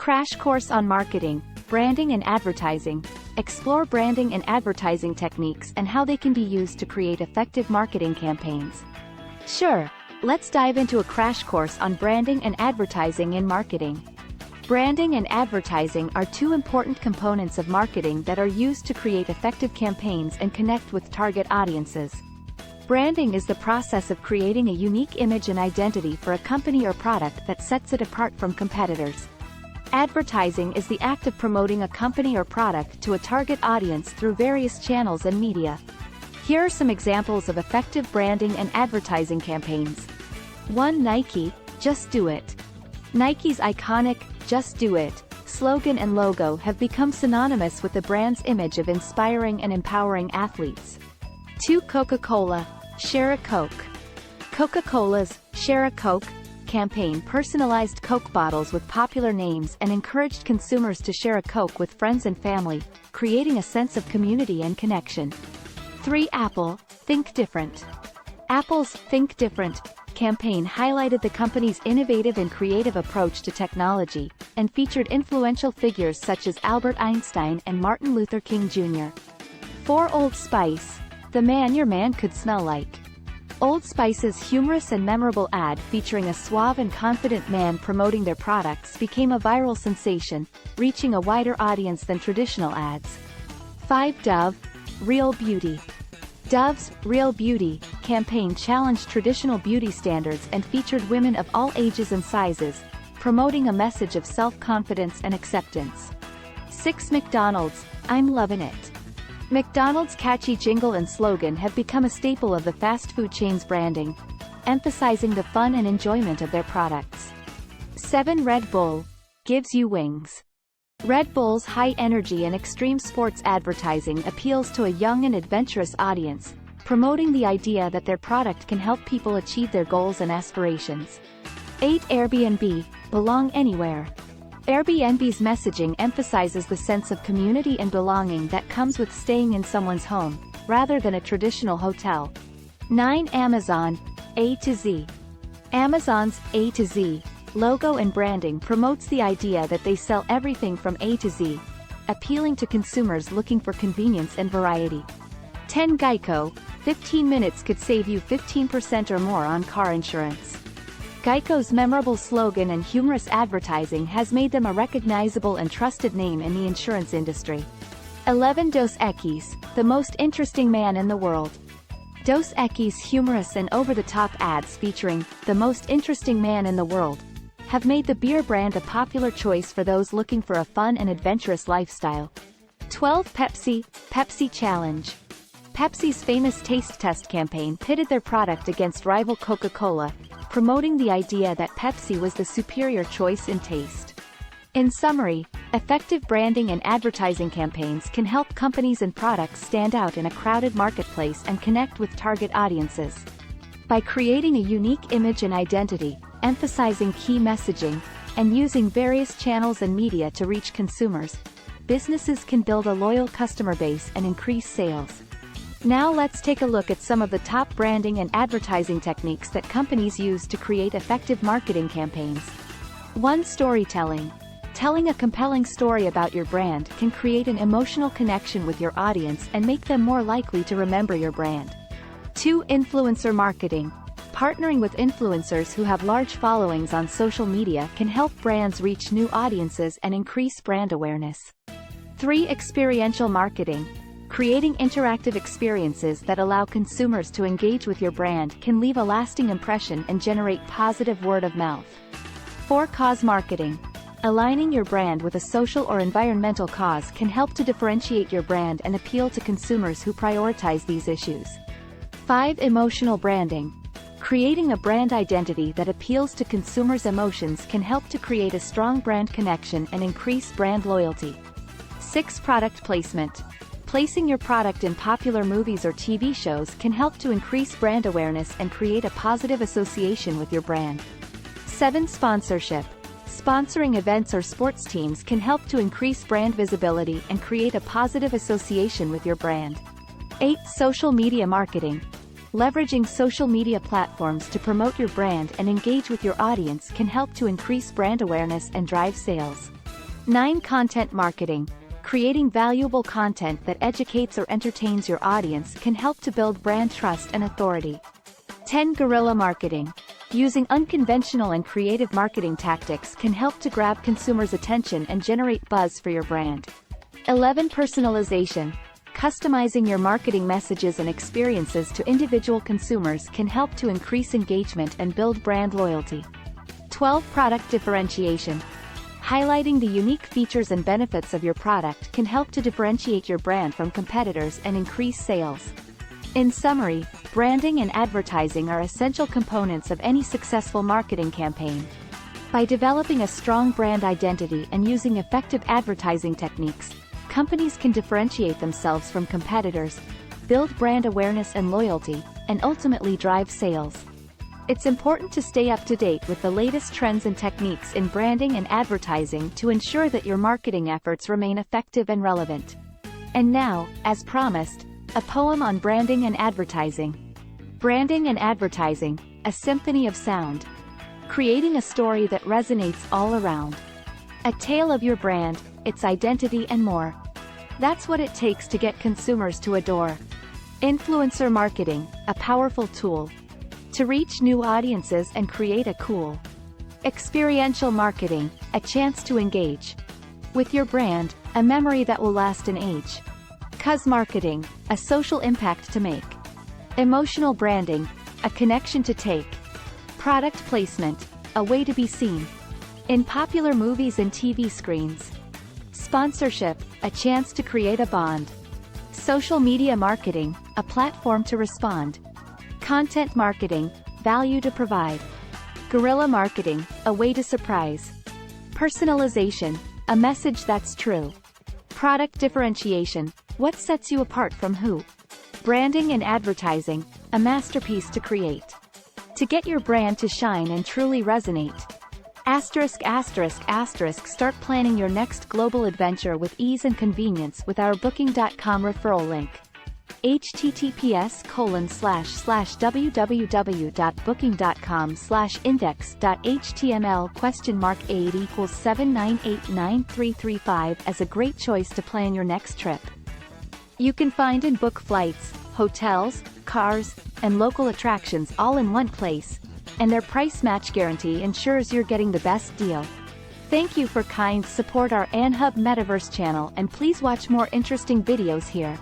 Crash course on marketing, branding and advertising. Explore branding and advertising techniques and how they can be used to create effective marketing campaigns. Sure, let's dive into a crash course on branding and advertising in marketing. Branding and advertising are two important components of marketing that are used to create effective campaigns and connect with target audiences. Branding is the process of creating a unique image and identity for a company or product that sets it apart from competitors. Advertising is the act of promoting a company or product to a target audience through various channels and media. Here are some examples of effective branding and advertising campaigns. 1. Nike, Just Do It. Nike's iconic, Just Do It slogan and logo have become synonymous with the brand's image of inspiring and empowering athletes. 2. Coca-Cola, Share a Coke. Coca-Cola's Share a Coke campaign personalized Coke bottles with popular names and encouraged consumers to share a Coke with friends and family, creating a sense of community and connection. 3. Apple, Think Different. Apple's Think Different campaign highlighted the company's innovative and creative approach to technology, and featured influential figures such as Albert Einstein and Martin Luther King Jr. 4. Old Spice, The Man Your Man Could Smell Like. Old Spice's humorous and memorable ad featuring a suave and confident man promoting their products became a viral sensation, reaching a wider audience than traditional ads. 5. Dove, Real Beauty. Dove's Real Beauty campaign challenged traditional beauty standards and featured women of all ages and sizes, promoting a message of self-confidence and acceptance. 6. McDonald's, I'm Lovin' It. McDonald's catchy jingle and slogan have become a staple of the fast food chain's branding, emphasizing the fun and enjoyment of their products. 7. Red Bull, Gives You Wings. Red Bull's high-energy and extreme sports advertising appeals to a young and adventurous audience, promoting the idea that their product can help people achieve their goals and aspirations. 8. Airbnb, Belong Anywhere. Airbnb's messaging emphasizes the sense of community and belonging that comes with staying in someone's home, rather than a traditional hotel. 9. Amazon, A to Z. Amazon's A to Z logo and branding promotes the idea that they sell everything from A to Z, appealing to consumers looking for convenience and variety. 10. Geico, 15 minutes could save you 15% or more on car insurance. Geico's memorable slogan and humorous advertising has made them a recognizable and trusted name in the insurance industry. 11. Dos Equis, The Most Interesting Man in the World. Dos Equis' humorous and over-the-top ads featuring the most interesting man in the world have made the beer brand a popular choice for those looking for a fun and adventurous lifestyle. 12. Pepsi, Pepsi Challenge. Pepsi's famous taste test campaign pitted their product against rival Coca-Cola, promoting the idea that Pepsi was the superior choice in taste. In summary, effective branding and advertising campaigns can help companies and products stand out in a crowded marketplace and connect with target audiences. By creating a unique image and identity, emphasizing key messaging, and using various channels and media to reach consumers, businesses can build a loyal customer base and increase sales. Now let's take a look at some of the top branding and advertising techniques that companies use to create effective marketing campaigns. 1. Storytelling. Telling a compelling story about your brand can create an emotional connection with your audience and make them more likely to remember your brand. 2. Influencer marketing. Partnering with influencers who have large followings on social media can help brands reach new audiences and increase brand awareness. 3. Experiential marketing. Creating interactive experiences that allow consumers to engage with your brand can leave a lasting impression and generate positive word of mouth. 4. Cause marketing. Aligning your brand with a social or environmental cause can help to differentiate your brand and appeal to consumers who prioritize these issues. 5. Emotional branding. Creating a brand identity that appeals to consumers' emotions can help to create a strong brand connection and increase brand loyalty. 6. Product placement. Placing your product in popular movies or TV shows can help to increase brand awareness and create a positive association with your brand. 7. Sponsorship. Sponsoring events or sports teams can help to increase brand visibility and create a positive association with your brand. 8. Social media marketing. Leveraging social media platforms to promote your brand and engage with your audience can help to increase brand awareness and drive sales. 9. Content marketing. Creating valuable content that educates or entertains your audience can help to build brand trust and authority. 10. Guerrilla marketing. Using unconventional and creative marketing tactics can help to grab consumers' attention and generate buzz for your brand. 11. Personalization. Customizing your marketing messages and experiences to individual consumers can help to increase engagement and build brand loyalty. 12. Product differentiation. Highlighting the unique features and benefits of your product can help to differentiate your brand from competitors and increase sales. In summary, branding and advertising are essential components of any successful marketing campaign. By developing a strong brand identity and using effective advertising techniques, companies can differentiate themselves from competitors, build brand awareness and loyalty, and ultimately drive sales. It's important to stay up to date with the latest trends and techniques in branding and advertising to ensure that your marketing efforts remain effective and relevant. And now, as promised, a poem on branding and advertising. Branding and advertising, a symphony of sound. Creating a story that resonates all around. A tale of your brand, its identity and more. That's what it takes to get consumers to adore. Influencer marketing, a powerful tool to reach new audiences and create a cool. Experiential marketing, a chance to engage with your brand, a memory that will last an age. Cuz marketing, a social impact to make. Emotional branding, a connection to take. Product placement, a way to be seen in popular movies and TV screens. Sponsorship, a chance to create a bond. Social media marketing, a platform to respond. Content marketing, value to provide. Guerrilla marketing, a way to surprise. Personalization, a message that's true. Product differentiation, what sets you apart from who? Branding and advertising, a masterpiece to create. To get your brand to shine and truly resonate. *****, start planning your next global adventure with ease and convenience with our Booking.com referral link. https://www.booking.com/index.html?8 equals 7989335 as a great choice to plan your next trip. You can find and book flights, hotels, cars, and local attractions all in one place, and their price match guarantee ensures you're getting the best deal. Thank you for kind support our AnHub Metaverse channel, and please watch more interesting videos here.